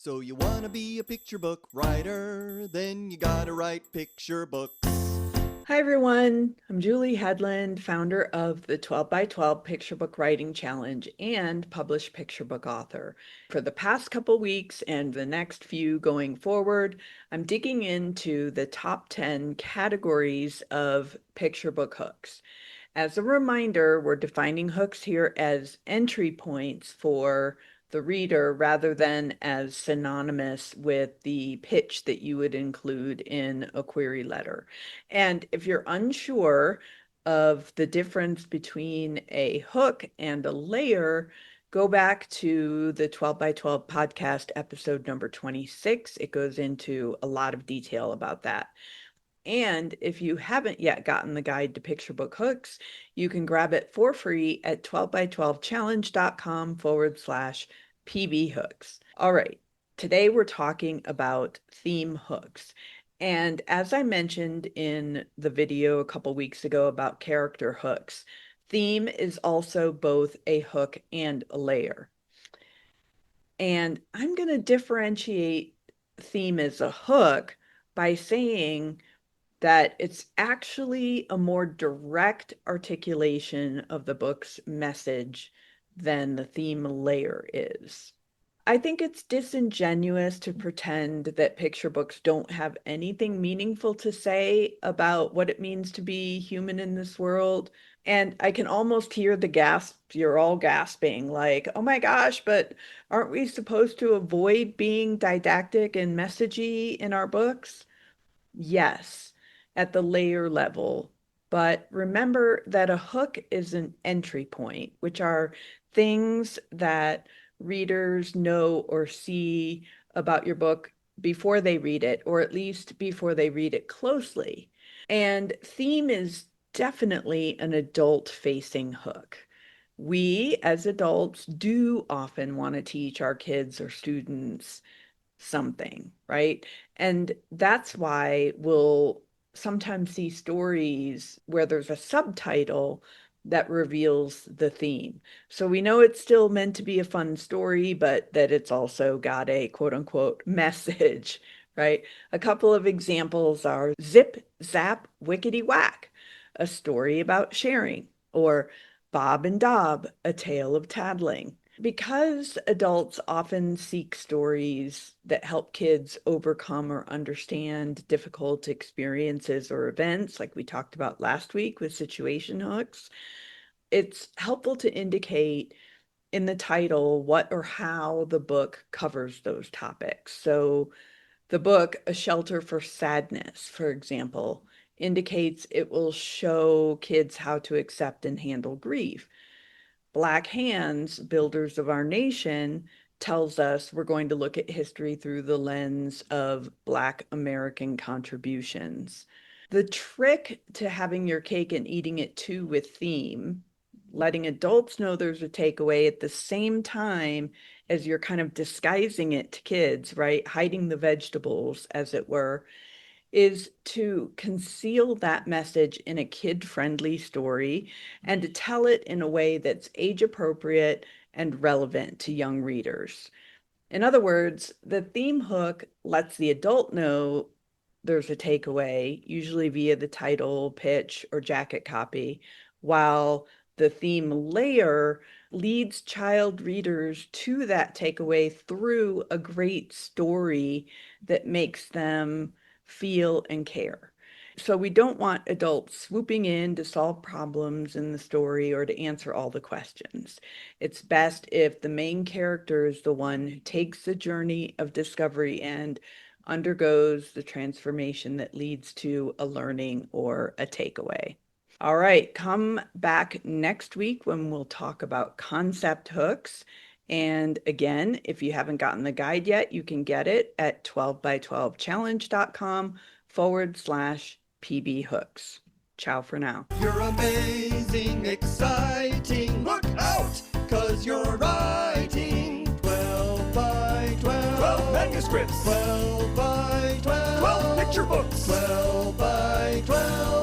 So you wanna be a picture book writer, then you gotta write picture books. Hi everyone, I'm Julie Hedlund, founder of the 12 by 12 Picture Book Writing Challenge and published picture book author. For the past couple weeks and the next few going forward, I'm digging into the top 10 categories of picture book hooks. As a reminder, we're defining hooks here as entry points for the reader rather than as synonymous with the pitch that you would include in a query letter. And if you're unsure of the difference between a hook and a layer, go back to the 12 by 12 podcast episode number 26. It goes into a lot of detail about that. And if you haven't yet gotten the guide to picture book hooks, you can grab it for free at 12by12challenge.com/PB hooks. All right, today we're talking about theme hooks. And as I mentioned in the video a couple weeks ago about character hooks, theme is also both a hook and a layer. And I'm going to differentiate theme as a hook by saying that it's actually a more direct articulation of the book's message than the theme layer is. I think it's disingenuous to pretend that picture books don't have anything meaningful to say about what it means to be human in this world. And I can almost hear the gasp, you're all gasping, like, oh my gosh, but aren't we supposed to avoid being didactic and messagey in our books? Yes, at the layer level. But remember that a hook is an entry point, which are things that readers know or see about your book before they read it, or at least before they read it closely. And theme is definitely an adult-facing hook. We, as adults, do often want to teach our kids or students something, right? And that's why we'll sometimes see stories where there's a subtitle that reveals the theme. So we know it's still meant to be a fun story, but that it's also got a quote unquote message, right? A couple of examples are Zip, Zap, Wickety Whack, a story about sharing, or Bob and Dob, a tale of tattling. Because adults often seek stories that help kids overcome or understand difficult experiences or events, like we talked about last week with situation hooks, it's helpful to indicate in the title what or how the book covers those topics. So the book, A Shelter for Sadness, for example, indicates it will show kids how to accept and handle grief. Black Hands, Builders of Our Nation, tells us we're going to look at history through the lens of Black American contributions. The trick to having your cake and eating it too with theme, letting adults know there's a takeaway at the same time as you're kind of disguising it to kids, right? Hiding the vegetables, as it were, is to conceal that message in a kid-friendly story and to tell it in a way that's age-appropriate and relevant to young readers. In other words, the theme hook lets the adult know there's a takeaway, usually via the title, pitch, or jacket copy, while the theme layer leads child readers to that takeaway through a great story that makes them feel and care. So we don't want adults swooping in to solve problems in the story or to answer all the questions. It's best if the main character is the one who takes the journey of discovery and undergoes the transformation that leads to a learning or a takeaway. All right, come back next week when we'll talk about concept hooks. And again, if you haven't gotten the guide yet, you can get it at 12by12challenge.com/PB hooks. Ciao for now. You're amazing, exciting, look out, cause you're writing 12 by 12. 12 manuscripts. 12 by 12. 12 picture books. 12 by 12.